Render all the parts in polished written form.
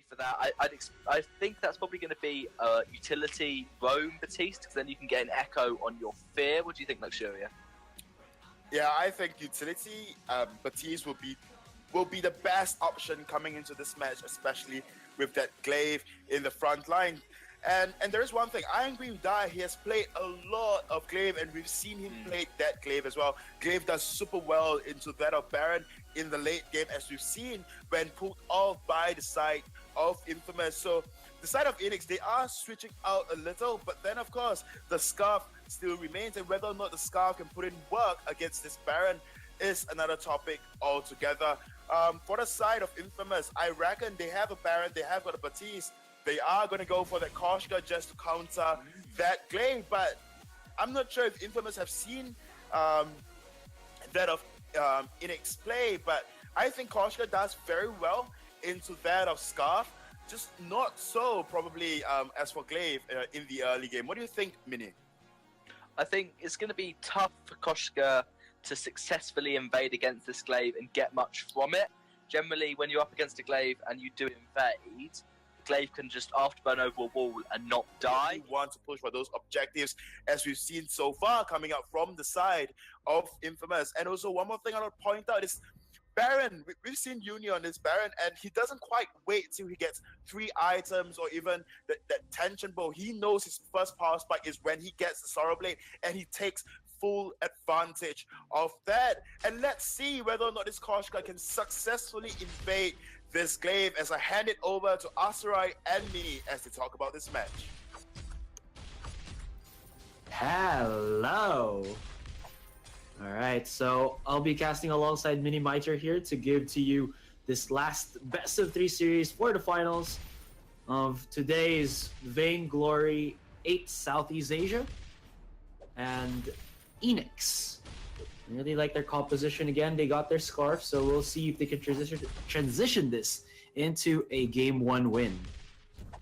for that. I think that's probably going to be utility roam Batiste, because then you can get an echo on your fear. What do you think, Luxuria? Yeah, I think utility Batiste will be the best option coming into this match, especially with that glaive in the front line. And there is one thing, I agree with Dai, he has played a lot of glaive, and we've seen him play that glaive as well. Glaive does super well into that of Baron in the late game, as we've seen when pulled off by the side of Infamous. So the side of Eanix, they are switching out a little, but then of course the Scarf still remains, and whether or not the Scarf can put in work against this Baron is another topic altogether. For the side of Infamous, I reckon they have a Baron, they have got a Batiste. They are going to go for that Koshka just to counter that glaive, but I'm not sure if Infamous have seen that of Eanix play, but I think Koshka does very well into that of Scarf, just not so probably as for glaive in the early game. What do you think, Mini? I think it's going to be tough for Koshka to successfully invade against this glaive and get much from it. Generally, when you're up against a glaive and you do invade, glaive can just afterburn over a wall and not die. You want to push for those objectives, as we've seen so far coming up from the side of Infamous. And also one more thing I want to point out is Baron. We've seen Uni on this Baron, and he doesn't quite wait till he gets 3 items or even that tension bow. He knows his first power spike is when he gets the Sorrow Blade, and he takes full advantage of that. And let's see whether or not this Koshka can successfully invade this glaive, as I hand it over to Asarai and Mini as they talk about this match. Hello. Alright, so I'll be casting alongside Mini Miter here to give to you this last best of 3 series for the finals of today's Vainglory 8 Southeast Asia and Eanix. I really like their composition. Again, they got their Scarf, so we'll see if they can transition this into a Game 1 win.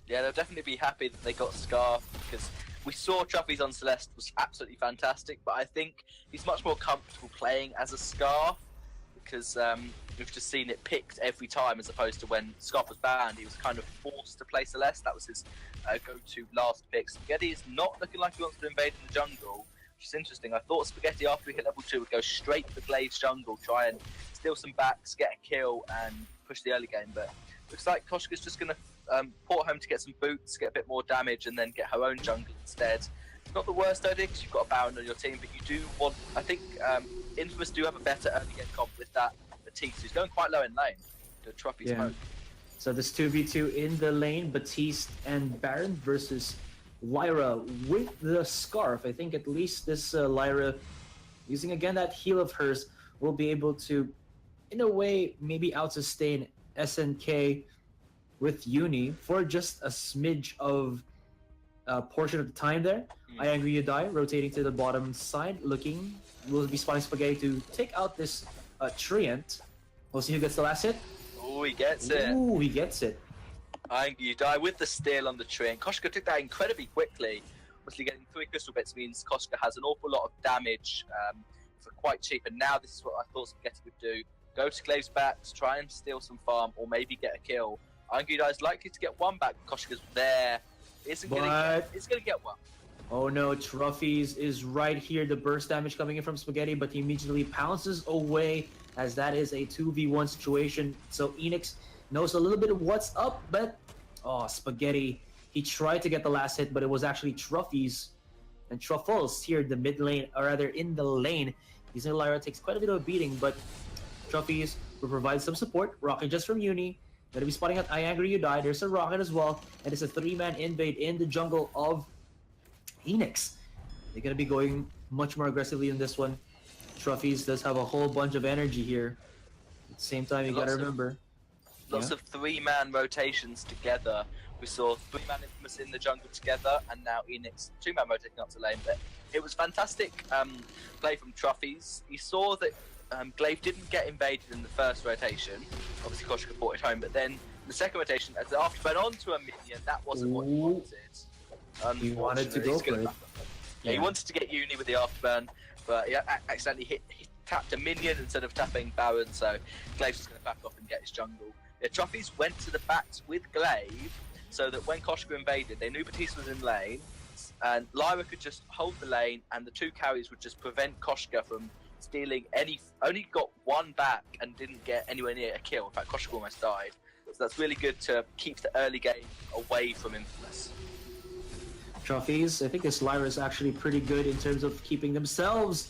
Yeah, they'll definitely be happy that they got Scarf, because we saw Truffy's on Celeste was absolutely fantastic, but I think he's much more comfortable playing as a Scarf, because we've just seen it picked every time, as opposed to when Scarf was banned, he was kind of forced to play Celeste. That was his go-to last pick. Spaghetti is not looking like he wants to invade in the jungle, which is interesting. I thought Spaghetti, after he hit level 2, would go straight for Glaive's jungle, try and steal some backs, get a kill, and push the early game. But looks like Koshka's just going to port home to get some boots, get a bit more damage, and then get her own jungle instead. It's not the worst idea, because you've got a Baron on your team, but you do want... I think Infamous do have a better early game comp with that Batiste, who's going quite low in lane to Truffy's home. So this 2v2 in the lane, Batiste and Baron versus Lyra with the Scarf. I think at least this Lyra, using again that heal of hers, will be able to, in a way, maybe out-sustain SNK with Uni for just a smidge of a portion of the time there. I agree you die, rotating to the bottom side, looking, will be spawning Spaghetti to take out this Treant. We'll see who gets the last hit. Oh, he gets it. Ooh, he gets it. You die with the steal on the tree, and Koshka took that incredibly quickly. Obviously, getting 3 crystal bits means Koshka has an awful lot of damage for quite cheap, and now this is what I thought Spaghetti would do. Go to Glaive's backs, try and steal some farm, or maybe get a kill. Anguida is likely to get 1 back. Koshka's there. It's going to get 1. Oh no, Truffy's is right here. The burst damage coming in from Spaghetti, but he immediately pounces away, as that is a 2v1 situation. So Eanix knows a little bit of what's up, but Spaghetti, he tried to get the last hit, but it was actually Truffy's and Truffles here in the mid lane, or rather in the lane. Using Lyra takes quite a bit of a beating, but Truffy's will provide some support. Rocket just from Uni. Gonna be spotting out I Angry You Die. There's a Rocket as well, and it's a 3-man invade in the jungle of Eanix. They're gonna be going much more aggressively in this one. Truffy's does have a whole bunch of energy here. At the same time, you gotta remember. Lots of 3-man rotations together. We saw 3-man Infamous in the jungle together, and now Eanix 2-man rotating up to lane. But it was fantastic play from Truffy's. You saw that Glaive didn't get invaded in the first rotation. Obviously, Koshka brought it home, but then the second rotation, as the afterburn onto a minion, that wasn't what he wanted. He wanted to go for it. Yeah, he wanted to get Uni with the afterburn, but he accidentally tapped a minion instead of tapping Baron, so Glaive's just going to back off and get his jungle. Yeah, Trophies went to the backs with Glaive, so that when Koshka invaded, they knew Batiste was in lane, and Lyra could just hold the lane, and the two carries would just prevent Koshka from stealing any. Only got one back and didn't get anywhere near a kill. In fact, Koshka almost died. So that's really good to keep the early game away from Infamous. Trophies, I think this Lyra is actually pretty good in terms of keeping themselves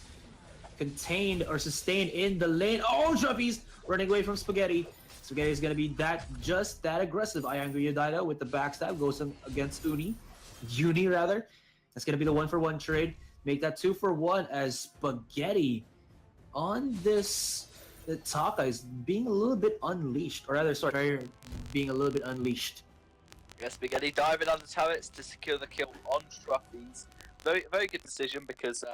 contained or sustained in the lane. Oh, Trophies running away from Spaghetti. Spaghetti is going to be just that aggressive. Iangry Yudida with the backstab goes against Uni, rather. That's going to be the 1-for-1 trade. Make that 2-for-1 as Spaghetti on this. The Taka is being a little bit unleashed, or rather, sorry, being a little bit unleashed. Yeah, Spaghetti diving under turrets to secure the kill on Trophies. Very, very good decision because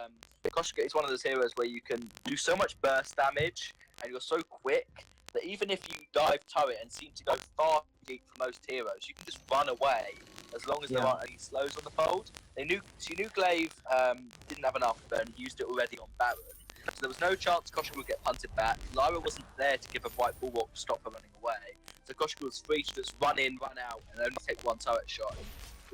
Koshka is one of those heroes where you can do so much burst damage and you're so quick that even if you dive turret and seem to go far too deep for most heroes, you can just run away as long as there aren't any slows on the fold. She knew Glaive didn't have enough and used it already on Baron. So there was no chance Koshka would get punted back. Lyra wasn't there to give a white bulwark to stop her running away. So Koshka was free to just run in, run out, and only take one turret shot and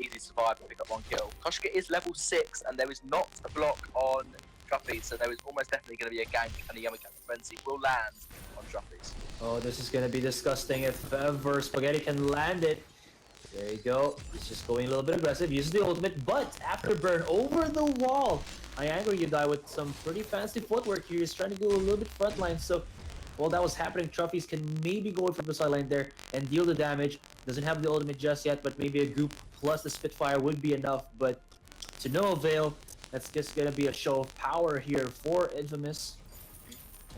easily survive and pick up one kill. Koshka is level 6, and there is not a block on Trophies, so there is almost definitely going to be a gank, and a Yummy Cat Frenzy will land on Trophies. Oh, this is going to be disgusting if ever Spaghetti can land it. There you go. He's just going a little bit aggressive. Uses the ultimate, but afterburn over the wall. Iangry Yudai with some pretty fancy footwork here. He's trying to do a little bit frontline. So while that was happening, Trophies can maybe go from the sideline there and deal the damage. Doesn't have the ultimate just yet, but maybe a goop plus the Spitfire would be enough. But to no avail. That's just going to be a show of power here for Infamous.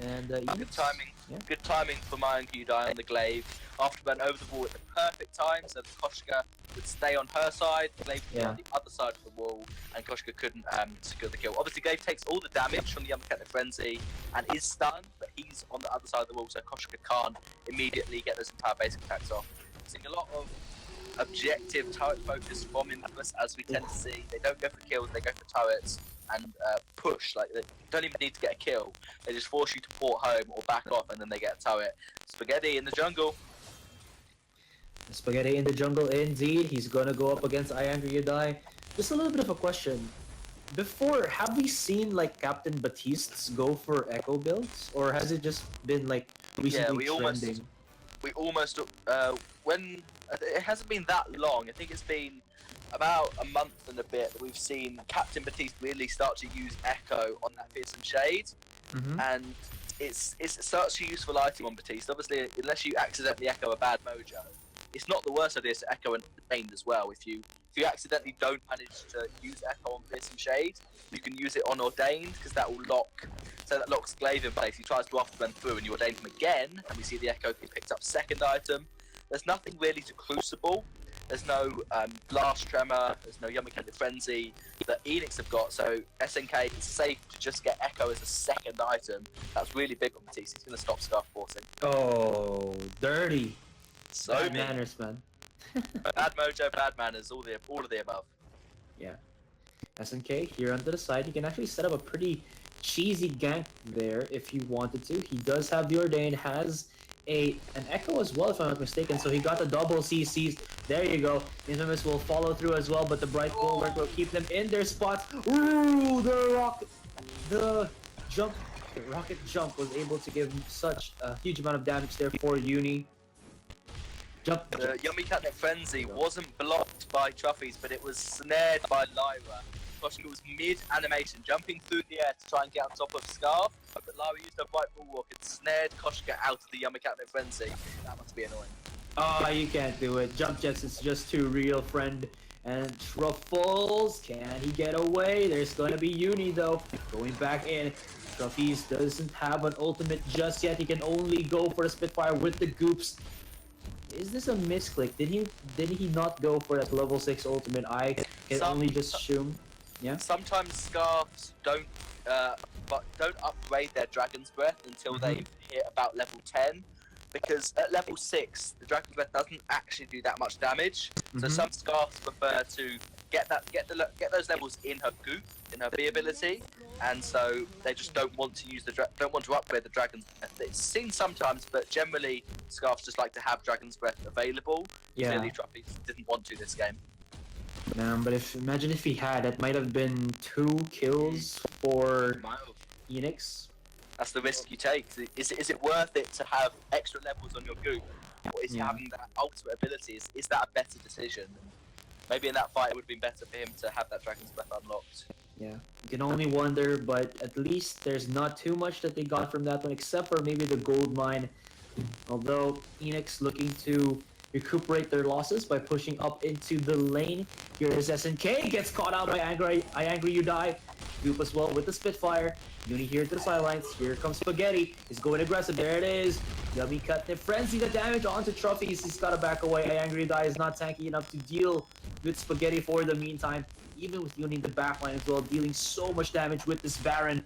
And good timing. Yeah. Good timing for Iangry Yudai on the Glaive. Afterburn over the wall at the perfect time, so that Koshka would stay on her side, Glaive would be on the other side of the wall, and Koshka couldn't secure the kill. Obviously, Glaive takes all the damage from the Yummy Frenzy and is stunned, but he's on the other side of the wall, so Koshka can't immediately get those entire basic attacks off. Seeing a lot of objective turret focus from Infamous, as we tend to see. They don't go for kills, they go for turrets and push. Like, they don't even need to get a kill. They just force you to port home or back off, and then they get a turret. Spaghetti in the jungle. Spaghetti in the jungle, indeed. He's gonna go up against Iangry Yudai. Just a little bit of a question. Before, have we seen like Captain Batiste's go for echo builds, or has it just been like recently trending? We almost when it hasn't been that long. I think it's been about a month and a bit that we've seen Captain Batiste really start to use echo on that fearsome shade, and it's such a useful item on Batiste. Obviously, unless you accidentally echo a bad mojo, it's not the worst idea to echo and ordained as well. If you accidentally don't manage to use echo on fearsome shade, you can use it on ordained because that will lock. So that locks Glaive in place. He tries to afterburn through, and you ordain him again, and we see the echo get picked up second item. There's nothing really to Crucible. There's no Blast Tremor. There's no Yummy Cat Frenzy that Eanix have got. So SNK is safe to just get echo as a second item. That's really big on Batiste. He's going to stop Scarf forcing. Oh, dirty. So bad manners, man. Bad mojo, bad manners, all of the above. Yeah. SNK here onto the side. He can actually set up a pretty cheesy gank there if you wanted to. He does have the Ordain, has an Echo as well if I'm not mistaken, so he got the double CCs. There you go. Infamous will follow through as well, but the Bright Bulwark will keep them in their spots. Ooh, the rocket jump was able to give such a huge amount of damage there for Uni. The Yummy Catnip Frenzy wasn't blocked by Trophies, but it was snared by Lyra. Koshka was mid-animation, jumping through the air to try and get on top of Scarf, but Lyra used her Bright Bulwark and snared Koshka out of the Yummy Catnip Frenzy. That must be annoying. Oh, you can't do it. Jump Jets is just too real, friend. And Truffles, can he get away? There's gonna be Uni though, going back in. Trophies doesn't have an ultimate just yet. He can only go for a Spitfire with the goops. Is this a misclick? Did he not go for that level 6 ultimate? I can only just assume. Yeah. Sometimes Scarfs don't upgrade their Dragon's Breath until they hit about level 10, because at level 6 the Dragon's Breath doesn't actually do that much damage. So some Scarfs prefer to get those levels in her goop, in her B ability, and so they just don't want to use don't want to upgrade the Dragon's Breath. It's seen sometimes, but generally Scarfs just like to have Dragon's Breath available. Yeah. Clearly, Truffy didn't want to this game. But imagine if he had, that might have been 2 kills for Eanix. That's the risk you take. Is it worth it to have extra levels on your goop? Or is having that ultimate ability, is that a better decision? Maybe in that fight it would have been better for him to have that Dragon's Breath unlocked. Yeah, you can only wonder, but at least there's not too much that they got from that one, except for maybe the gold mine. Although Eanix looking to recuperate their losses by pushing up into the lane. Here is SNK, gets caught out by I Angry You Die. Goop as well with the Spitfire. Uni here to the sidelines. Here comes Spaghetti. He's going aggressive. There it is. Yummy cut the frenzy the damage onto Trophies. He's got to back away. I Angry You Die is not tanky enough to deal with Spaghetti for the meantime. Even with Uni in the backline as well, dealing so much damage with this Baron.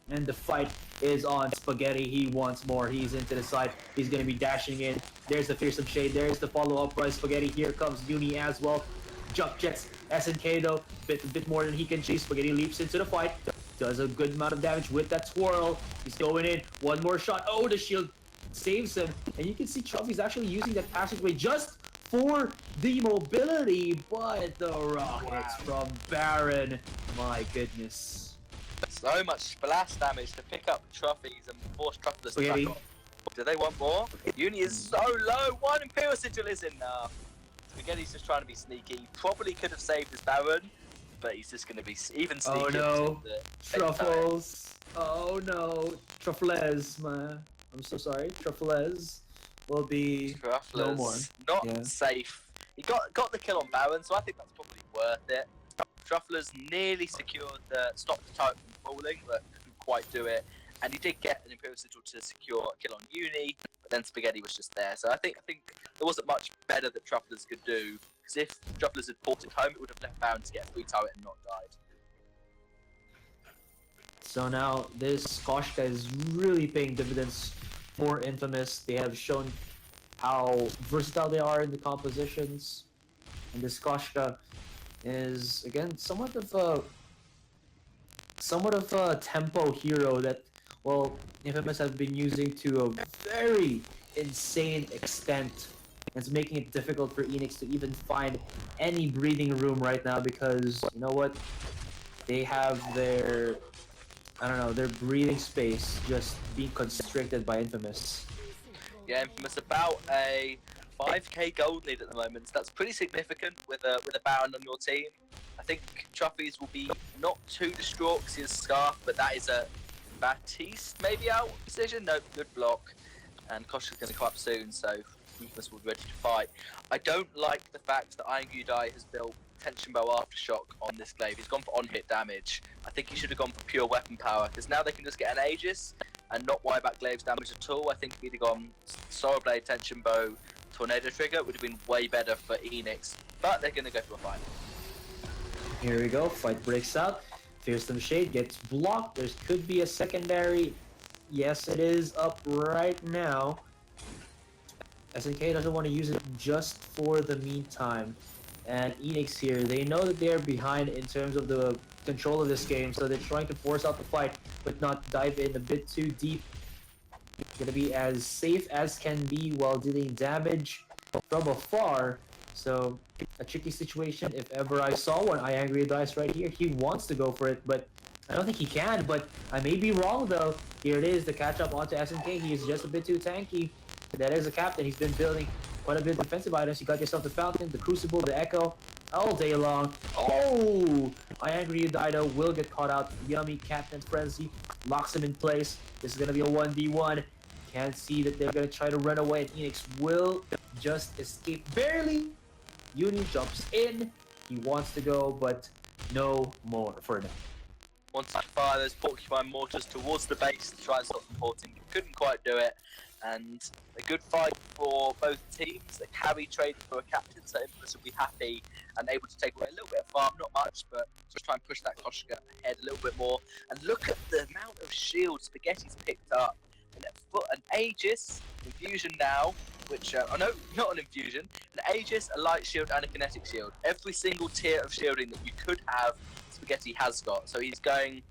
And the fight is on Spaghetti. He wants more. He's into the side. He's going to be dashing in. There's the Fearsome Shade. There's the follow-up by Spaghetti. Here comes Uni as well. Jump jets. SNK though, bit more than he can chase. Spaghetti leaps into the fight. Does a good amount of damage with that swirl. He's going in. One more shot. Oh, the shield saves him. And you can see Trophy's actually using that passageway just for the mobility. But the rockets from Baron. My goodness. So much splash damage to pick up Trophies and force Trufflers to Spaghetti. back off. Do they want more? Uni is so low. One Imperial Sigil is in now. Spaghetti's just trying to be sneaky. He probably could have saved his Baron, but he's just going to be even sneakier. Oh no. Truffles. Oh no. Truffles, man. I'm so sorry. Truffles will be no more. Not safe. He got the kill on Baron, so I think that's probably worth it. Trufflers nearly secured stopped the turret from falling, but couldn't quite do it. And he did get an Imperial Sigil to secure a kill on Uni, but then Spaghetti was just there. So I think there wasn't much better that Trufflers could do, because if Trufflers had fought it home, it would have left Baron to get a free turret and not died. So now this Koshka is really paying dividends for Infamous. They have shown how versatile they are in the compositions, and this Koshka is again somewhat of a tempo hero that, well, Infamous have been using to a very insane extent. It's making it difficult for Eanix to even find any breathing room right now, because you know what, they have their their breathing space just being constricted by Infamous. Yeah, Infamous about a 5k gold lead at the moment, so that's pretty significant with a Baron on your team. I think Truffy's will be not too distraught because he has Scarf, but that is a Baptiste maybe out decision. No, good block, and Koshka's going to come up soon, so Infamous will be ready to fight. I don't like the fact that Iron Gudai has built Tension Bow Aftershock on this glaive. He's gone for on-hit damage. I think he should have gone for pure weapon power, because now they can just get an Aegis and not worry about glaive's damage at all. I think he'd have gone Solar Blade, Tension Bow, Tornado Trigger would have been way better for Eanix, but they're going to go for a fight. Here we go, fight breaks out. Fearsome Shade gets blocked. There could be a secondary. Yes, it is up right now. SNK doesn't want to use it just for the meantime. And Eanix here, they know that they're behind in terms of the control of this game, so they're trying to force out the fight, but not dive in a bit too deep. Gonna be as safe as can be while dealing damage from afar. So a tricky situation if ever I saw one. I Angry Dice right here. He wants to go for it, but I don't think he can. But I may be wrong though. Here it is, the catch up onto SNK. He is just a bit too tanky. That is a captain. He's been building quite a bit of defensive items. You got yourself the Fountain, the Crucible, the Echo, all day long. Oh! I Angry Dido will get caught out. Yummy Captain Frenzy locks him in place. This is going to be a 1v1. Can't see that they're going to try to run away, and Eanix will just escape barely. Uni jumps in. He wants to go, but no more for now. Wants to fire those Porcupine Mortars towards the base to try and stop them porting. Couldn't quite do it. And a good fight for both teams. The carry traded for a captain, so Infamous will be happy and able to take away a little bit of farm, not much, but just try and push that Koshka ahead a little bit more. And look at the amount of shields Spaghetti's picked up. An Aegis, Infusion now, which, oh no, not an Infusion, an Aegis, a Light Shield and a Kinetic Shield. Every single tier of shielding that you could have, Spaghetti has got. So he's going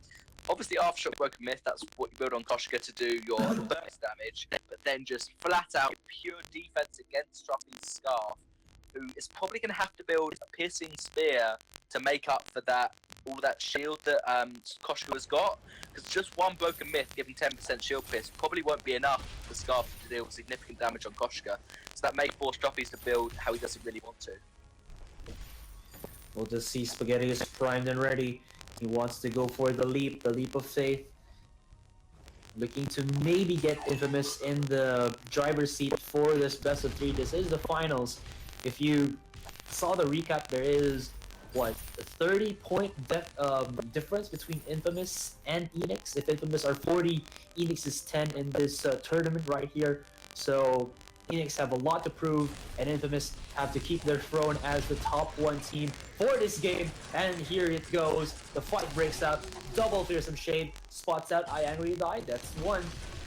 obviously Aftershock Broken Myth, that's what you build on Koshka to do your burst damage, but then just flat out pure defense against Truffy's Scarf, who is probably going to have to build a Piercing Spear to make up for that all that shield that Koshka has got, because just one Broken Myth giving 10% shield pierce probably won't be enough for Scarf to deal significant damage on Koshka, so that may force Truffy's to build how he doesn't really want to. We'll just see Spaghetti is primed and ready. He wants to go for the leap of faith. Looking to maybe get Infamous in the driver's seat for this best of 3. This is the finals. If you saw the recap, there is, what, a 30-point difference between Infamous and Eanix. If Infamous are 40, Eanix is 10 in this tournament right here. So Eanix have a lot to prove, and Infamous have to keep their throne as the top 1 team for this game. And here it goes. The fight breaks out. Double Fearsome Shade spots out I Angry Die. That's 1.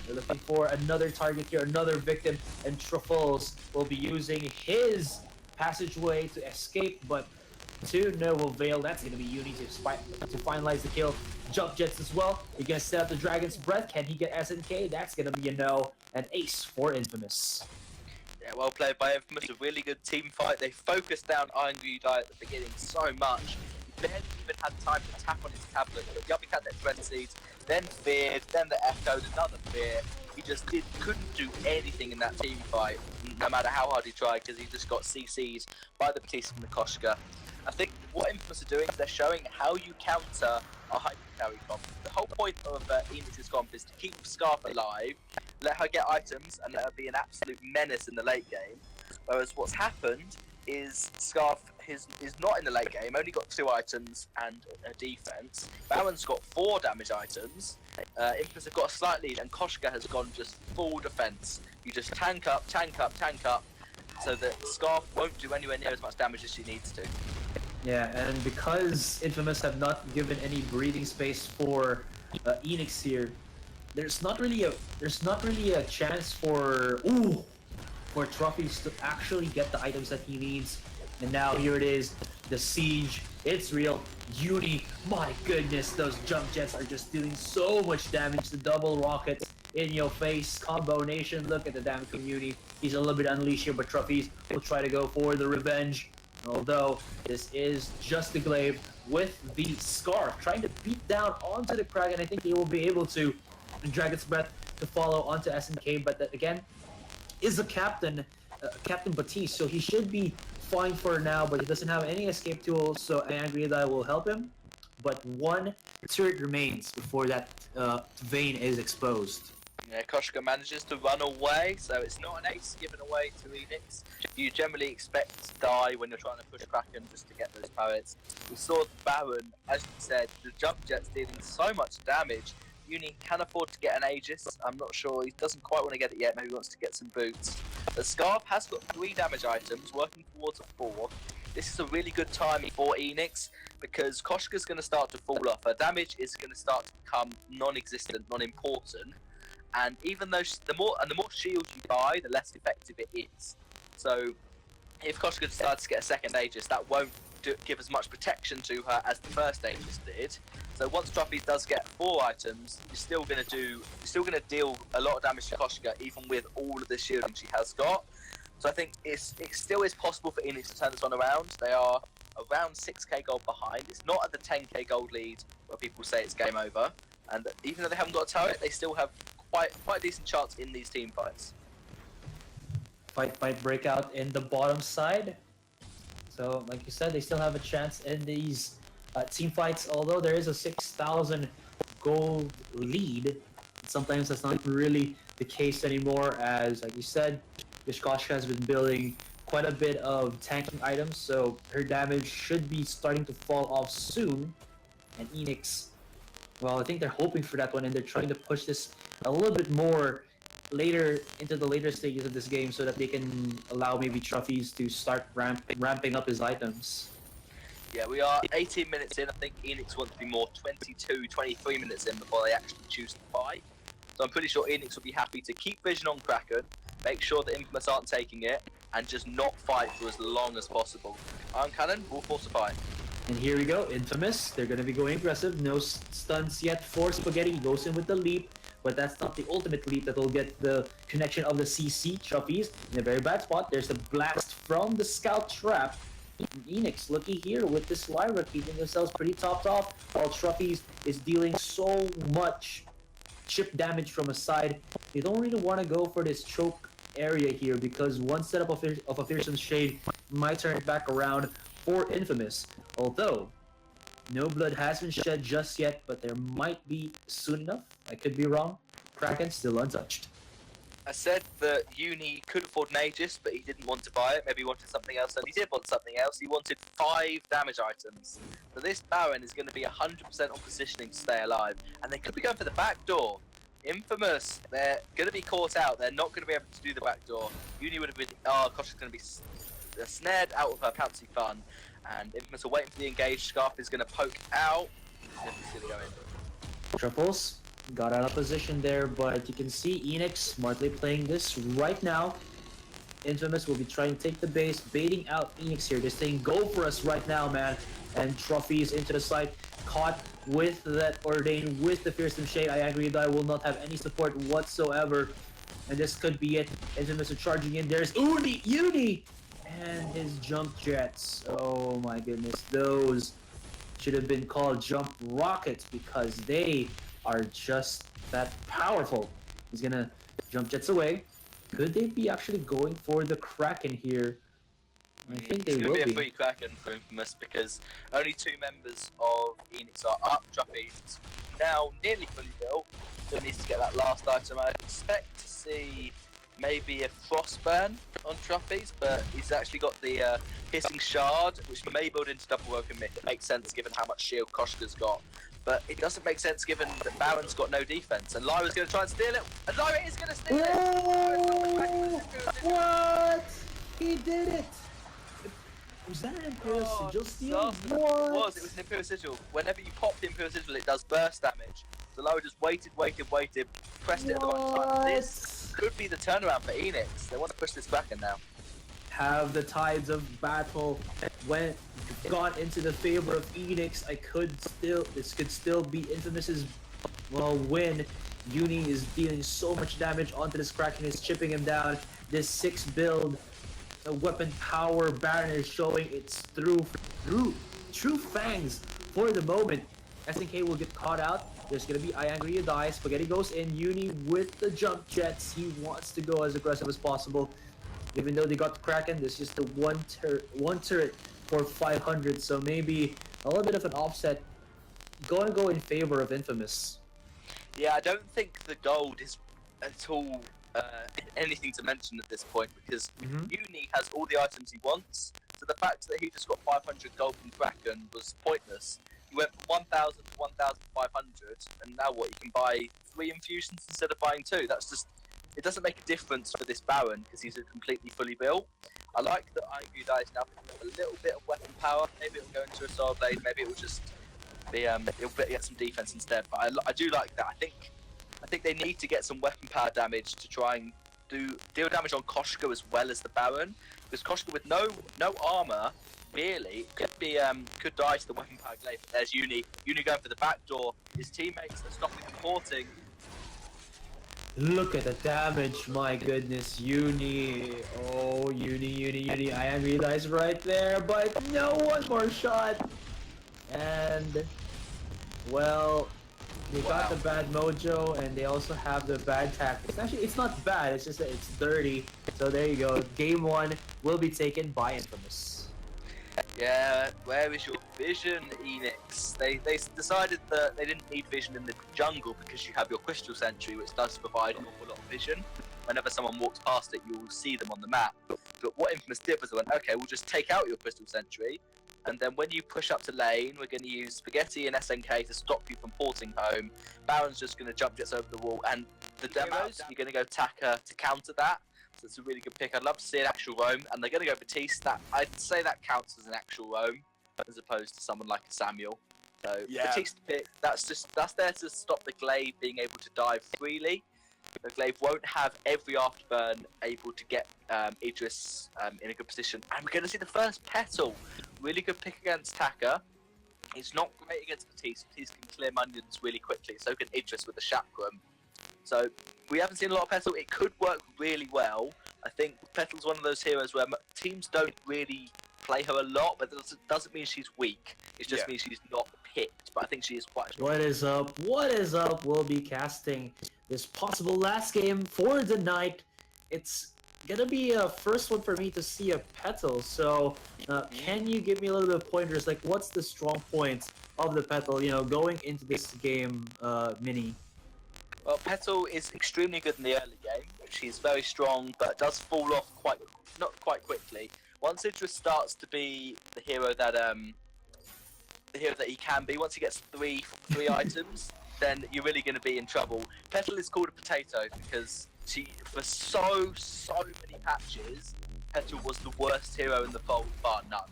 They're looking for another target here, another victim, and Truffles will be using his passageway to escape, but to no avail. That's going to be Uni to finalize the kill. Jump Jets as well. You're going to set up the Dragon's Breath. Can he get SNK? That's going to be a no. An ace for Infamous. Yeah, well played by Infamous. A really good team fight. They focused down Iron You Die at the beginning so much. He barely even had time to tap on his tablet. But Yuppie had that Thread Seeds, then Feared, then the Echoed, another Fear. He just couldn't do anything in that team fight, no matter how hard he tried, because he just got CC'd by the Batista and the Koshka. I think what Infamous are doing is they're showing how you counter a hyper carry comp. The whole point of Eanix's comp is to keep Scarf alive, let her get items, and let her be an absolute menace in the late game. Whereas what's happened is Scarf is not in the late game, only got 2 items and a defense. Baron's got 4 damage items. Infamous have got a slight lead, and Koshka has gone just full defense. You just tank up, so that Scarf won't do anywhere near as much damage as she needs to. Yeah, and because Infamous have not given any breathing space for Eanix here, there's not really a chance for Truffles to actually get the items that he needs. And now here it is, the siege. It's real. Uni, my goodness, those jump jets are just doing so much damage. The double rockets in your face combination. Look at the damage from Uni. He's a little bit unleashed here, but Truffles will try to go for the revenge. Although this is just the glaive with the scarf, trying to beat down onto the Kraken. I think he will be able to. Dragon's Breath to follow onto SNK, but that again is a Captain Batiste, so he should be fine for now, but he doesn't have any escape tools, so Angry Die will help him. But 1 turret remains before that vein is exposed. Yeah, Koshka manages to run away, so it's not an ace given away to Eanix. You generally expect to die when you're trying to push Kraken just to get those turrets. We saw the Baron, as you said, the jump jet's dealing so much damage. Uni can afford to get an Aegis. I'm not sure, he doesn't quite want to get it yet, maybe he wants to get some boots. The Scarf has got 3 damage items, working towards a 4th. This is a really good time for Eanix, because Koshka's going to start to fall off. Her damage is going to start to become non-existent, non-important. And even though the more shields you buy, the less effective it is. So if Koshka decides to get a second Aegis, that won't give as much protection to her as the first Aegis did. So once Truffles does get 4 items, you're still going to deal a lot of damage to Koshka, even with all of the shielding she has got. So I think it still is possible for Eanix to turn this one around. They are around 6k gold behind. It's not at the 10k gold lead where people say it's game over. And even though they haven't got a turret, they still have quite a decent chance in these team fights. Fight might break out in the bottom side. So, like you said, they still have a chance in these team fights, although there is a 6,000 gold lead. Sometimes that's not really the case anymore, as, like you said, Koshka has been building quite a bit of tanking items, so her damage should be starting to fall off soon. And Eanix, well, I think they're hoping for that one, and they're trying to push this a little bit more later into the later stages of this game so that they can allow maybe Truffles to start ramping up his items. Yeah, we are 18 minutes in. I think Eanix wants to be more 22, 23 minutes in before they actually choose to fight. So I'm pretty sure Eanix will be happy to keep vision on Kraken, make sure that Infamous aren't taking it, and just not fight for as long as possible. Iron Cannon will force a fight. And here we go, Infamous. They're going to be going aggressive. No stunts yet for Spaghetti. He goes in with the leap, but that's not the ultimate leap that will get the connection of the CC Truffies in a very bad spot. There's the blast from the scout trap. Eanix looking here with this Lyra keeping themselves pretty topped off, while Truffies is dealing so much chip damage from a side. They don't really want to go for this choke area here because one setup of a Fearsome Shade might turn it back around for Infamous. Although, no blood has been shed just yet, but there might be soon enough. I could be wrong. Kraken still untouched. I said that Uni could afford an Aegis, but he didn't want to buy it. Maybe he wanted something else, and he did want something else. He wanted 5 damage items. So this Baron is going to be 100% on positioning to stay alive, and they could be going for the back door. Infamous, they're going to be caught out. They're not going to be able to do the back door. Uni would have been, oh, Kosh is going to be snared out of her pouncy fun, and Infamous are waiting for the engage. Scarf is going to poke out. Infamous is going to go in. Triples got out of position there, but you can see Eanix smartly playing this right now. Infamous will be trying to take the base, baiting out Eanix here. They're saying, go for us right now, man. And Truffies into the side, caught with that Ordain, with the Fearsome Shade. I agree that I will not have any support whatsoever. And this could be it. Infamous are charging in. There's Uni! And his jump jets. Oh my goodness. Those should have been called jump rockets because they are just that powerful. He's gonna jump jets away. Could they be actually going for the Kraken here? I think they will It's going to be be. a free Kraken for Infamous because only 2 members of Eanix are up. Truffies now nearly fully built. Still needs to get that last item. I expect to see maybe a Frostburn on Truffies, but he's actually got the Hissing Shard, which may build into double broken myth. It makes sense given how much shield Koshka's got. But it doesn't make sense given that Baron's got no defense, and Lyra's going to try and steal it, and Lyra is going to steal it! Oh, what? He did it! Was that an Imperial Sigil steal? What? It was an Imperial Sigil. Whenever you pop the Imperial Sigil, it does burst damage. So Lyra just waited, pressed it at the right time. This could be the turnaround for Eanix. They want to push this Kraken now. Have the tides of battle gone into the favor of Eanix? This could still be Infamous's win. Uni is dealing so much damage onto this Kraken, is chipping him down. This 6 build, the weapon power Baron is showing its true fangs for the moment. SNK will get caught out. There's gonna be I Angry You Die. Spaghetti goes in. Uni with the jump jets. He wants to go as aggressive as possible. Even though they got the Kraken, there's just the one turret for 500, so maybe a little bit of an offset. Going to go in favor of Infamous. Yeah, I don't think the gold is at all anything to mention at this point because Uni has all the items he wants, so the fact that he just got 500 gold from Kraken was pointless. He went from 1,000 to 1,500, and now what? You can buy 3 infusions instead of buying 2. That's just... It doesn't make a difference for this Baron because he's completely fully built. I like that Angry Dice now picking up a little bit of weapon power. Maybe it'll go into a Soul Blade. Maybe it'll just be it'll get some defense instead. But I do like that. I think they need to get some weapon power damage to try and deal damage on Koshka as well as the Baron, because Koshka with no armor really could die to the weapon power glaive. There's Uni going for the back door. His teammates are stopping and porting. Look at the damage, my goodness, Uni. Oh, Uni. I am realized right there, but no, one more shot. And, well, they got the bad mojo, and they also have the bad tactics. Actually, it's not bad, it's just that it's dirty. So there you go. Game 1 will be taken by Infamous. Yeah, where is your vision, Eanix? They decided that they didn't need vision in the jungle because you have your Crystal Sentry, which does provide an awful lot of vision. Whenever someone walks past it, you will see them on the map. But what Infamous did was they went, okay, we'll just take out your Crystal Sentry, and then when you push up to lane, we're going to use Spaghetti and SNK to stop you from porting home. Baron's just going to jump jets over the wall, and the demos, you're going to go Taka to counter that. So it's a really good pick. I'd love to see an actual roam, and they're going to go Batiste. That I'd say that counts as an actual roam, as opposed to someone like a Samuel. So Yeah. Batiste pick. That's there to stop the glaive being able to dive freely. The glaive won't have every afterburn able to get Idris in a good position, and we're going to see the first petal. Really good pick against Taka. It's not great against Batiste. Batiste can clear Munions really quickly, so can Idris with the Chakram. So we haven't seen a lot of Petal. It could work really well. I think Petal's one of those heroes where teams don't really play her a lot, but that doesn't mean she's weak. It just means she's not picked, but I think she is quite strong. What is up? What is up? We'll be casting this possible last game for the night. It's gonna be a first one for me to see a Petal. So, can you give me a little bit of pointers? Like, what's the strong points of the Petal? You know, going into this game, Mini. Well, Petal is extremely good in the early game. She's very strong, but does fall off not quite quickly. Once Idris starts to be the hero that he can be, once he gets three items, then you're really going to be in trouble. Petal is called a potato because for so many patches, Petal was the worst hero in the fold, bar none.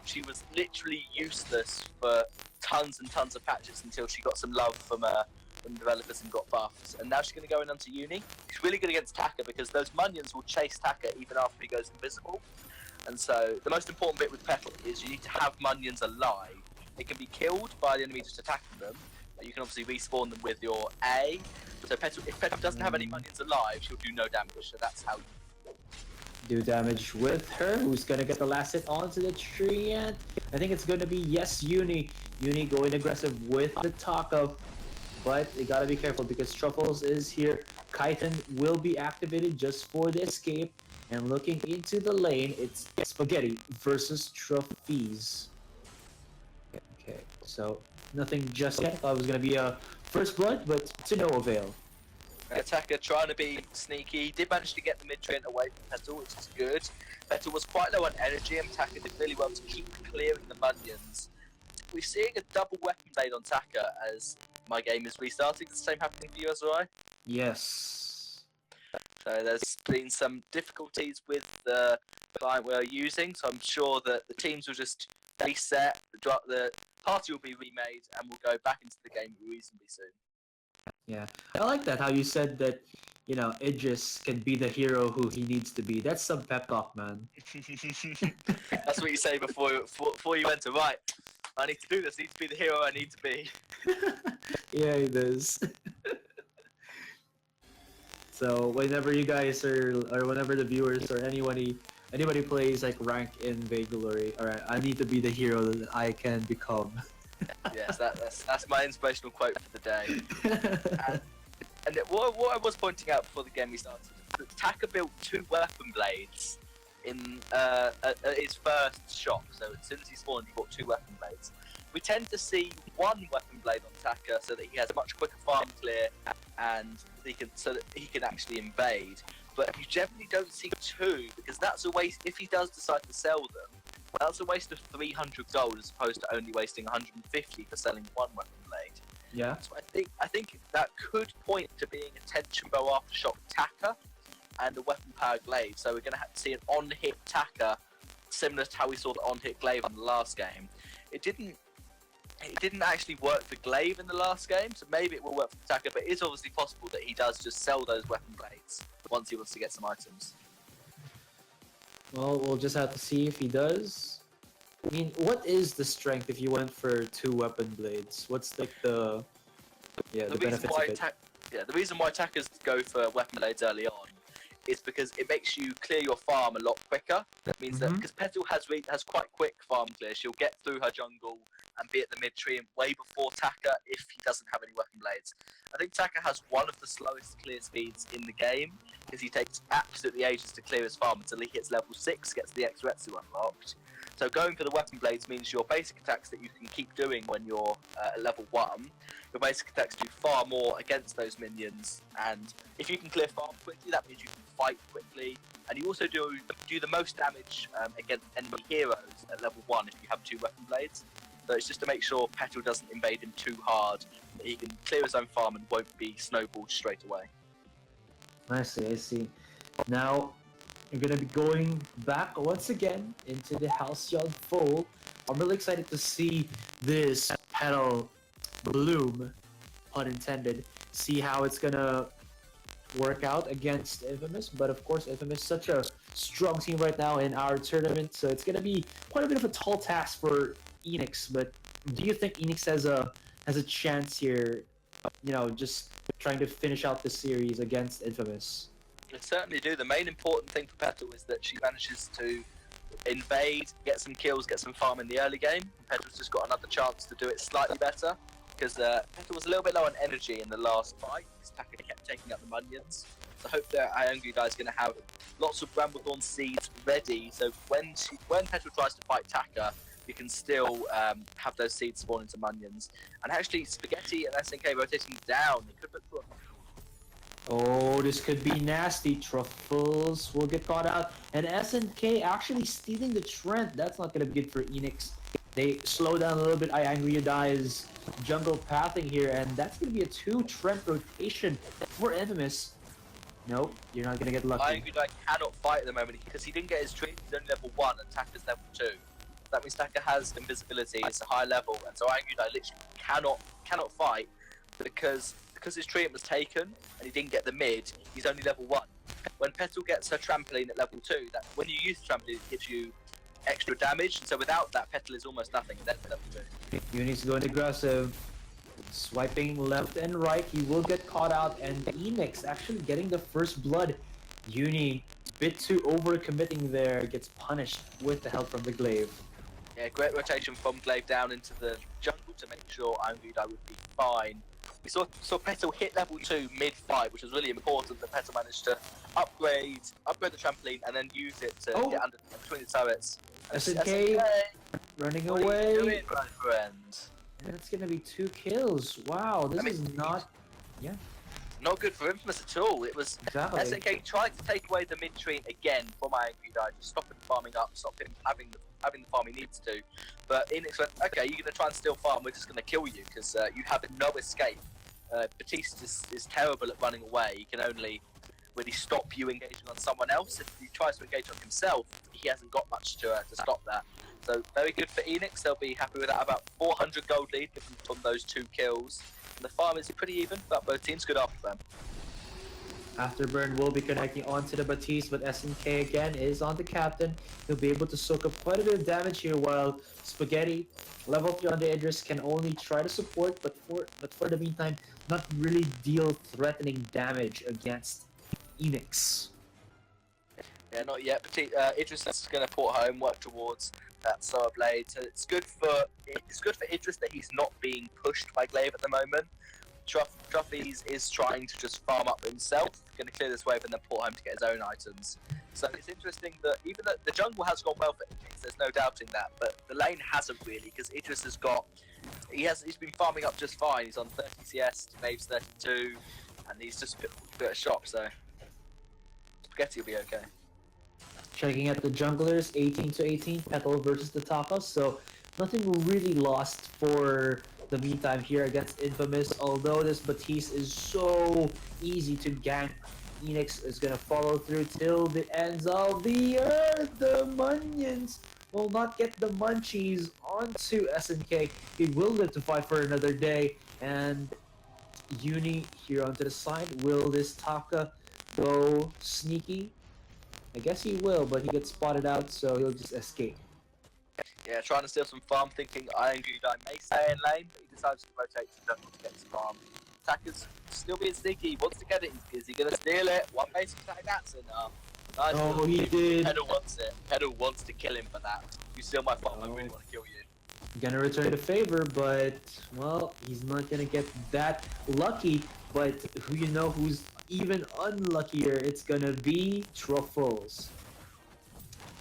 She was literally useless for tons and tons of patches until she got some love from developers and got buffs. And now she's going to go in onto Uni. She's really good against Taka because those Munions will chase Taka even after he goes invisible. And so the most important bit with Petal is you need to have Munions alive. They can be killed by the enemy just attacking them, but you can obviously respawn them with your A. So if Petal doesn't have any Munions alive, she'll do no damage. So that's how you do damage with her. Who's gonna get the last hit onto the tree? And I think it's gonna be Uni. Uni going aggressive with the Taka, but you gotta be careful because Truffles is here. Chitin will be activated just for the escape. And looking into the lane, it's Spaghetti versus Trophies. Okay, so nothing just yet. I thought it was gonna be a first blood, but to no avail. Attacker trying to be sneaky, did manage to get the mid-train away from Petal, which is good. Petal was quite low on energy, and Taka did really well to keep clearing the Munions. We're seeing a double weapon blade on Taka as my game is restarting. Is the same happening for you as well? Yes. So there's been some difficulties with the client we're using, so I'm sure that the teams will just reset, the party will be remade, and we'll go back into the game reasonably soon. Yeah, I like that, how you said that, you know, Idris can be the hero who he needs to be. That's some pep talk, man. That's what you say before you enter, right, I need to do this, I need to be the hero I need to be. Yeah, he does. So whenever you guys or whenever the viewers or anybody plays like rank in Vainglory, alright, I need to be the hero that I can become. Yes, that's my inspirational quote for the day. And what I was pointing out before the game started, that Taka built 2 weapon blades in his first shot. So as soon as he spawned, he bought 2 weapon blades. We tend to see 1 weapon blade on Taka so that he has a much quicker farm clear and so that he can actually invade. But you generally don't see 2 because that's a waste. If he does decide to sell them, that's a waste of 300 gold as opposed to only wasting 150 for selling 1 weapon blade. Yeah. So I think that could point to being a tension bow aftershock Taka and a weapon power glaive. So we're going to have to see an on-hit Taka, similar to how we saw the on-hit glaive in the last game. It didn't actually work for glaive in the last game, so maybe it will work for Taka. But it is obviously possible that he does just sell those weapon blades once he wants to get some items. Well, we'll just have to see if he does. I mean, what is the strength if you went for 2 weapon blades? What's like the benefits of it? The reason why attackers go for weapon blades early on is because it makes you clear your farm a lot quicker. That means that because Petal has quite quick farm clear, she'll get through her jungle and be at the mid tree way before Taka if he doesn't have any weapon blades. I think Taka has one of the slowest clear speeds in the game because he takes absolutely ages to clear his farm until he hits level 6, gets the X-Retsu unlocked. So going for the weapon blades means your basic attacks that you can keep doing when you're at level 1, your basic attacks do far more against those minions, and if you can clear farm quickly, that means you can fight quickly, and you also do the most damage against enemy heroes at level 1 if you have 2 weapon blades. So it's just to make sure Petal doesn't invade him too hard, that he can clear his own farm and won't be snowballed straight away. I see. Now, we're going to be going back once again into the Halcyon Fold. I'm really excited to see this Petal bloom, pun intended. See how it's going to work out against Infamous. But of course, Infamous is such a strong team right now in our tournament. So it's going to be quite a bit of a tall task for Eanix. But do you think Eanix has a chance here? You know, just trying to finish out the series against Infamous. They certainly do. The main important thing for Petal is that she manages to invade, get some kills, get some farm in the early game. Petal's just got another chance to do it slightly better because Petal was a little bit low on energy in the last fight. Taka kept taking up the minions. So I hope that Iangudai is going to have lots of Bramblethorn seeds ready. So when Petal tries to fight Taka, you can still have those seeds spawn into minions. And actually, Spaghetti and SNK rotating down. They could look for Oh, this could be nasty. Truffles will get caught out. And SNK actually stealing the Trent. That's not going to be good for Eanix. They slow down a little bit. I Angry Dies jungle pathing here. And that's going to be a 2 Trent rotation for Infamous. Nope, you're not going to get lucky. Iangudai cannot fight at the moment because he didn't get his treat. He's only level 1 and Taka's level 2. That means Taka has invisibility. It's a high level. And so Iangudai literally cannot fight because his treatment was taken and he didn't get the mid, he's only level 1. When Petal gets her trampoline at level 2, that when you use the trampoline it gives you extra damage, so without that Petal is almost nothing, and then level 2. Eanix going aggressive, swiping left and right, he will get caught out, and Eanix actually getting the first blood. Uni, bit too overcommitting there, gets punished with the help from the glaive. Yeah, great rotation from glaive down into the jungle to make sure Iangudai would be fine. We saw Petal hit level 2 mid-fight, which was really important that Petal managed to upgrade the trampoline and then use it to get under between the turrets. SNK running away. What are you doing, my friend? And it's gonna be 2 kills. Wow, this is not... Yeah. Not good for Infamous at all. It was Exactly. SNK tried to take away the mid-treat again from Iangudai, just stop him farming up, stop him having the farm he needs to. But Eanix went, okay, you're going to try and steal farm, we're just going to kill you because you have no escape. Batiste is terrible at running away. He can only really stop you engaging on someone else. If he tries to engage on himself, he hasn't got much to stop that. So very good for Eanix. They'll be happy with that. About 400 gold lead from those 2 kills. And the farm is pretty even, but both teams good after them. Afterburn will be connecting onto the Batiste, but SNK again is on the captain. He'll be able to soak up quite a bit of damage here, while Spaghetti, level 3 on the Idris, can only try to support, but for the meantime, not really deal threatening damage against Eanix. Yeah, not yet. Idris is going to port home, work towards that Solar Blade. So it's good for Idris that he's not being pushed by Glaive at the moment. Truffles is trying to just farm up himself, going to clear this wave and then port home to get his own items. So it's interesting that even though the jungle has gone well for Idris, there's no doubting that, but the lane hasn't really, because Idris has got, he's been farming up just fine. He's on 30 CS, Dave's 32, and he's just a bit of shop, so Spaghetti will be okay. Checking at the junglers, 18 to 18, Petal versus the Tacos, so nothing really lost for the meantime here against Infamous, although this Batiste is so easy to gank. Eanix is gonna follow through till the ends of the earth. The Minions will not get the munchies onto SNK. He will live to fight for another day, and Uni here onto the side. Will this Taka go sneaky? I guess he will, but he gets spotted out, so he'll just escape. Yeah, trying to steal some farm, thinking Iangudai may stay in lane, but he decides to rotate to jungle to get his farm. Attacker's still being sneaky, he wants to get it, is he going to steal it? One basic attack, that's enough. Nice. Oh, he did. Pedal wants it. Pedal wants to kill him for that. You steal my farm, I really want to kill you. Gonna return the favor, but, well, he's not gonna get that lucky, but who's even unluckier, it's gonna be Truffles.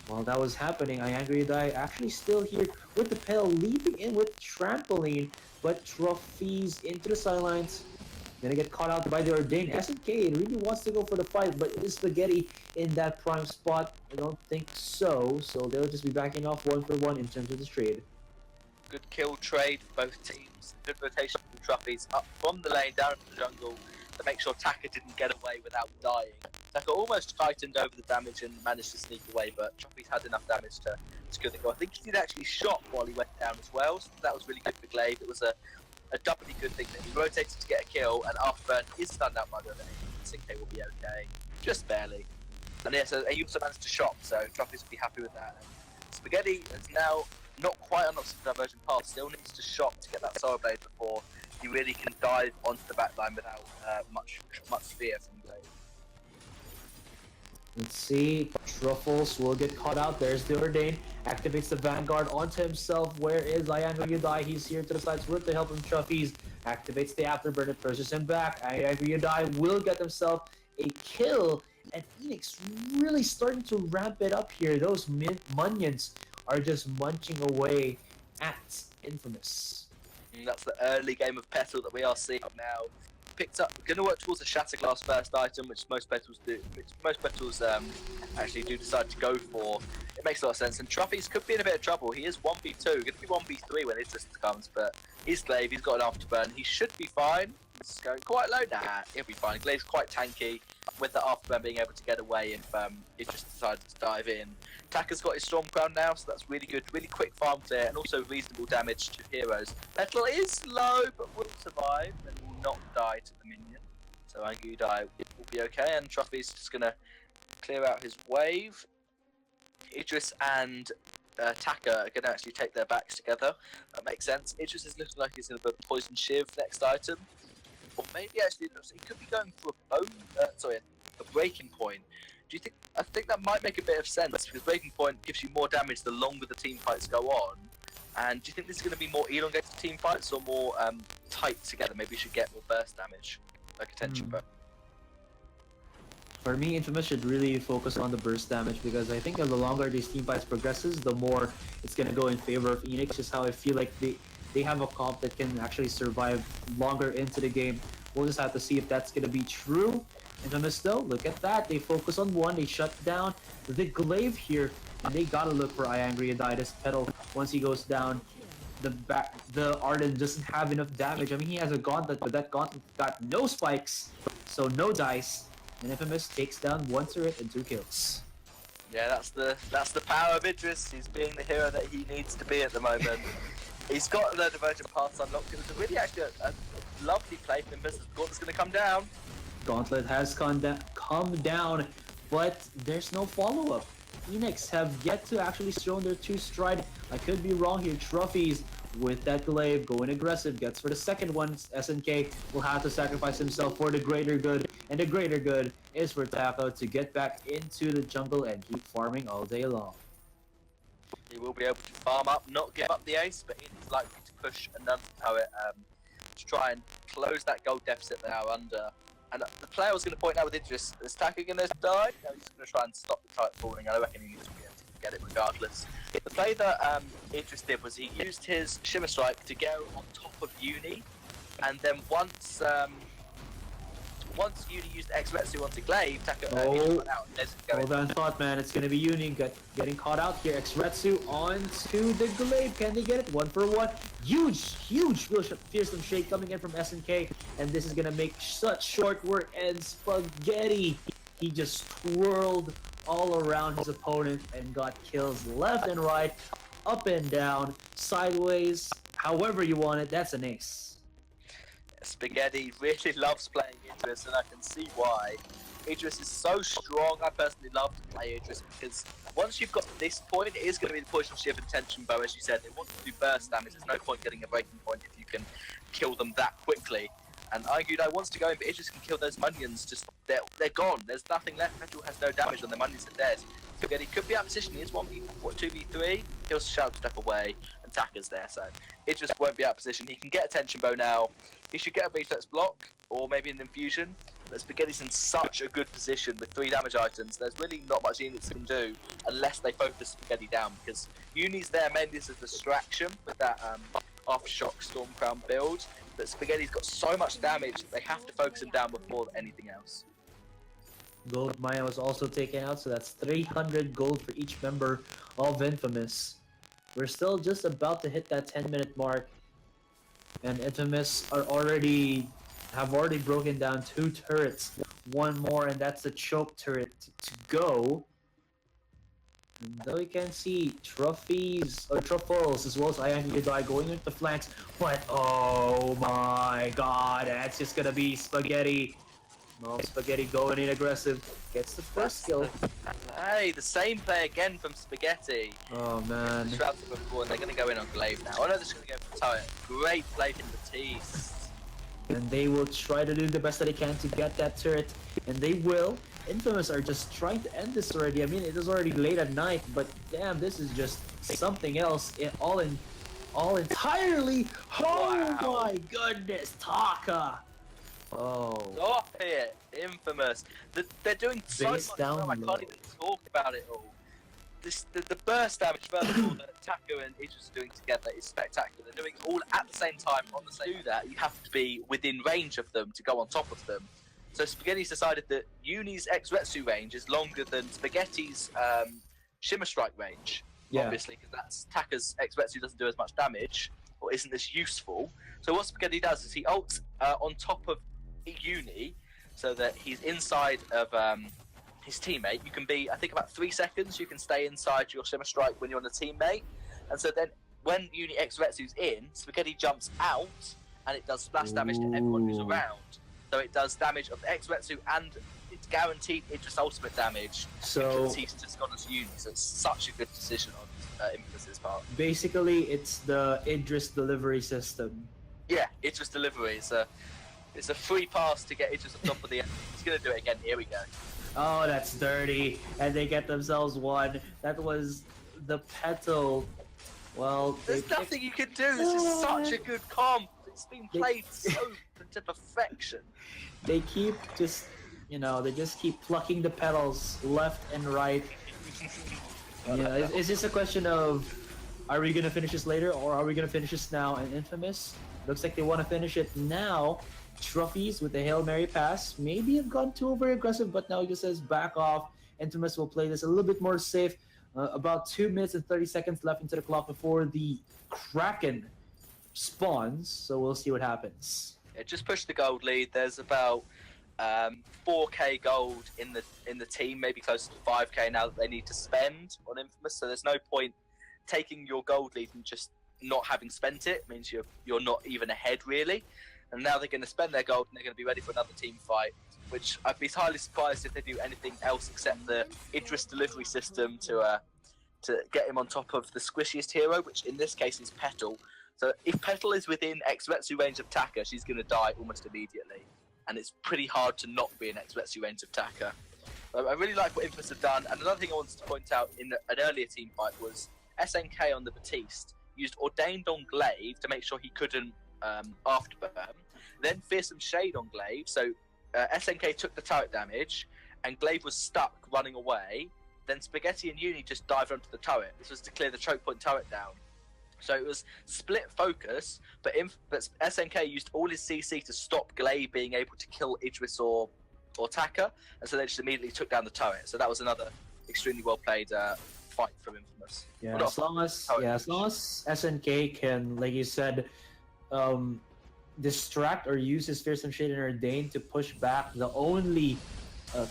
While that was happening, Iangudai actually still here with the Pale, leaping in with Trampoline, but Truffles into the sidelines. Gonna get caught out by the Ordained. SNK really wants to go for the fight, but is Spaghetti in that prime spot? I don't think so, so they'll just be backing off 1-for-1 in terms of this trade. Good kill trade, both teams. Good rotation from Truffles up from the lane down into the jungle to make sure Taka didn't get away without dying. Taka almost tightened over the damage and managed to sneak away, but Truffles had enough damage to secure the goal. I think he did actually shot while he went down as well, so that was really good for Glaive. It was a doubly good thing that he rotated to get a kill, and Afterburn is stunned out by the other team. I think they will be okay, just barely. And yeah, so he also managed to shot, so Truffles will be happy with that. And Spaghetti is now not quite unlocks the diversion path. Still needs to shop to get that Solar Blade before he really can dive onto the back line without much fear from Glaive. Let's see, Truffles will get caught out. There's the Ordain, activates the Vanguard onto himself. Where is Vainglory8? He's here to the side, worth to help him. Truffies activates the Afterburner, pushes him back. Vainglory8 will get himself a kill, and Eanix really starting to ramp it up here. Those minions are just munching away at Infamous. And that's the early game of Petal that we are seeing now. Picked up, going to work towards a Shatter Glass first item, which most Petals do. Which most Petals actually do decide to go for. It makes a lot of sense. And Truffies could be in a bit of trouble. He is 1v2, going to be 1v3 when his distance comes. But he's Glaive. He's got an afterburn. He should be fine. He's going quite low. Nah, he'll be fine. Glaive's quite tanky, with the afterburn being able to get away if he just decides to dive in. Takka's got his Storm Crown now, so that's really good. Really quick farm clear, and also reasonable damage to heroes. Petal is low, but will survive and will not die to the minion. So Vainglory8 will be okay, and Truffy's just going to clear out his wave. Idris and Takka are going to actually take their backs together. That makes sense. Idris is looking like he's going to put Poison Shiv next item. Or maybe actually he could be going for a Breaking Point. Do you think? I think that might make a bit of sense because Breaking Point gives you more damage the longer the team fights go on. And do you think this is going to be more elongated team fights or more tight together? Maybe you should get more burst damage, like a tension burst. For me, Infamous should really focus on the burst damage because I think the longer these team fights progresses, the more it's going to go in favor of Eanix. Just how I feel like they have a comp that can actually survive longer into the game. We'll just have to see if that's going to be true. Infamous though, look at that. They focus on one, they shut down the Glaive here, and they gotta look for Vainglory8. This Petal, once he goes down, the Arden doesn't have enough damage. I mean, he has a Gauntlet, but that Gauntlet got no spikes, so no dice. And Infamous takes down 1 turret and 2 kills. Yeah, that's the power of Idris. He's being the hero that he needs to be at the moment. He's got the divergent paths unlocked. It was really actually a lovely play for Infamous. Gauntlet's going to come down. Gauntlet has come down, but there's no follow-up. Eanix have yet to actually show their 2 stride. I could be wrong here. Truffies with that Glaive going aggressive, gets for the second one. SNK will have to sacrifice himself for the greater good, and the greater good is for Takka to get back into the jungle and keep farming all day long. He will be able to farm up, not give up the ace, but he's likely to push another poet to try and close that gold deficit they are under. And the player was going to point out with Idris, is Takka going to die? No, he's going to try and stop the kite falling. I reckon he needs to be able to get it regardless. The play that Idris did was he used his Shimmer Strike to go on top of Uni, and then once Uni used X-Retsu onto Glaive, Takka went out and hold on thought, man. It's going to be Uni getting caught out here. X-Retsu onto the Glaive. Can they get it? 1 for 1. Huge fearsome shake coming in from SNK, and this is going to make such short work. And Spaghetti, he just twirled all around his opponent and got kills left and right, up and down, sideways, however you want it. That's an ace. Spaghetti really loves playing Idris, and I can see why. Idris is so strong. I personally love to play Idris because once you've got to this point, it is going to be the Poison Shiv and Tension Bow, as you said. It wants to do burst damage. There's no point getting a Breaking Point if you can kill them that quickly. And Vainglory8 wants to go in, but Idris can kill those minions. Just they're gone. There's nothing left. Petal has no damage, and the minions are dead. Spaghetti could be out of position. He is 2v3. He'll shout step away, and Takka's there. So Idris won't be out of position. He can get a Tension Bow now. He should get a reflex block, or maybe an infusion. But Spaghetti's in such a good position with 3 damage items. There's really not much Eanix can do unless they focus Spaghetti down, because Uni's there mainly as a distraction with that Aftershock Storm Crown build. But Spaghetti's got so much damage that they have to focus him down before anything else. Gold Maya was also taken out, so that's 300 gold for each member of Infamous. We're still just about to hit that 10-minute mark, and Infamous have already broken down 2 turrets. 1 more, and that's the choke turret to go. And though you can see Truffles as well as Vainglory8 going into the flanks, but oh my god, that's just gonna be Spaghetti No, Spaghetti going in aggressive. Gets the first kill. Hey, the same play again from Spaghetti. Oh man. Shrouds before, and they're going to go in on Glaive now. Oh no, they're just going to go for Turret. Great play from Batiste. And they will try to do the best that they can to get that turret. And they will. Infamous are just trying to end this already. I mean, it is already late at night, but damn, this is just something else. All entirely. Oh Wow. my goodness, Taka. Oh. Stop it, Infamous. They're doing so Base much down stuff, I low. can't even talk about it all. The burst damage, first of all, that Taco and Idris are doing together is spectacular. They're doing it all at the same time, on the same. To do that, you have to be within range of them to go on top of them. So Spaghetti's decided that Uni's X-Retsu range is longer than Spaghetti's Shimmer Strike range, Yeah. obviously, because that's Taka's X-Retsu doesn't do as much damage, or isn't as useful. So what Spaghetti does is he ults on top of Uni, so that he's inside of his teammate. You can be, I think, about 3 seconds. You can stay inside your Shimmer Strike when you're on a teammate, and so then when Uni X-Retsu's in, Spaghetti jumps out, and it does splash damage to everyone who's Ooh. around. So it does damage of the X-Retsu, and it's guaranteed Idris ultimate damage. So Because he's just gone as Uni, so it's such a good decision on Infamous's part. basically, it's the Idris delivery system. Yeah, Idris delivery. It's a free pass to get Idris on top of the end. He's gonna do it again. Here we go. Oh, that's dirty. And they get themselves one. That was the Petal. Well, they There's nothing you can do. This is such a good comp. It's been played so to perfection. they keep just, they just keep plucking the petals left and right. It's just a question of, are we gonna finish this later or are we gonna finish this now? And Infamous looks like they want to finish it now. Trophies with the Hail Mary pass maybe have gone too over aggressive, but now he just says back off. Infamous will play this a little bit more safe. About 2 minutes and 30 seconds left into the clock before the Kraken spawns, so we'll see what happens. Yeah, just push the gold lead. There's about 4k gold in the team, maybe close to 5k now that they need to spend on Infamous. So there's no point taking your gold lead and just not having spent it. It means you're not even ahead really. And now they're going to spend their gold and they're going to be ready for another team fight, which I'd be highly surprised if they do anything else except the Idris delivery system to get him on top of the squishiest hero, which in this case is Petal. So if Petal is within X-Retsu range of Taka, she's going to die almost immediately. And it's pretty hard to not be in X-Retsu range of Taka. I really like what Infamous have done. And another thing I wanted to point out in an earlier team fight was SNK on the Batiste used Ordained on Glaive to make sure he couldn't afterburn, then Fearsome Shade on Glaive, so SNK took the turret damage, and Glaive was stuck running away, then Spaghetti and Uni just dived onto the turret. This was to clear the choke point turret down. So it was split focus, but SNK used all his CC to stop Glaive being able to kill Idris or Taka, and so they just immediately took down the turret. So that was another extremely well played fight from Infamous. Yeah, Well, not as long as turret as long as SNK can, like you said, distract or use his Fearsome Shade and Ordain to push back, the only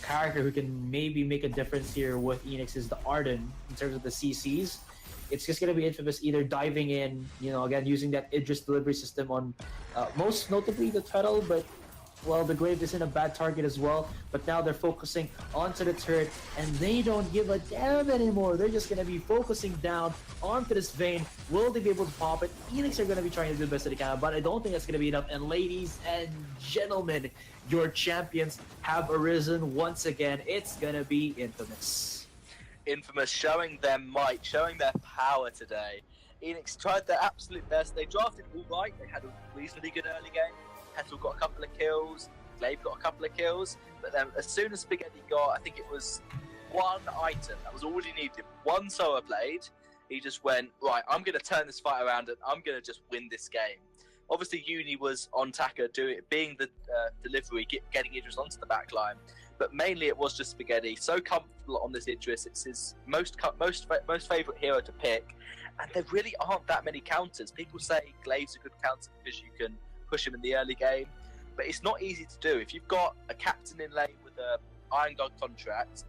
character who can maybe make a difference here with Eanix is the Arden in terms of the CCs. It's just going to be Infamous either diving in, again, using that Idris delivery system on most notably the Petal, but, well, the Glaive isn't a bad target as well. But now they're focusing onto the turret, and they don't give a damn anymore. They're just going to be focusing down onto this Vayne. Will they be able to pop it? Eanix are going to be trying to do the best that they can, but I don't think that's going to be enough. And ladies and gentlemen, your champions have arisen once again. It's going to be Infamous. Infamous showing their might, showing their power today. Eanix tried their absolute best. They drafted all right. They had a reasonably good early game. Petal got a couple of kills. Glaive got a couple of kills. But then as soon as Spaghetti got, I think it was one item, that was all he needed, one Sora blade, he just went, right, I'm going to turn this fight around and I'm going to just win this game. Obviously, Uni was on Taka, being the delivery, getting Idris onto the back line. But mainly it was just Spaghetti. So comfortable on this Idris. It's his most favourite hero to pick. And there really aren't that many counters. People say Glaive's a good counter because you can push him in the early game. But it's not easy to do. If you've got a captain in lane with a Iron God contract,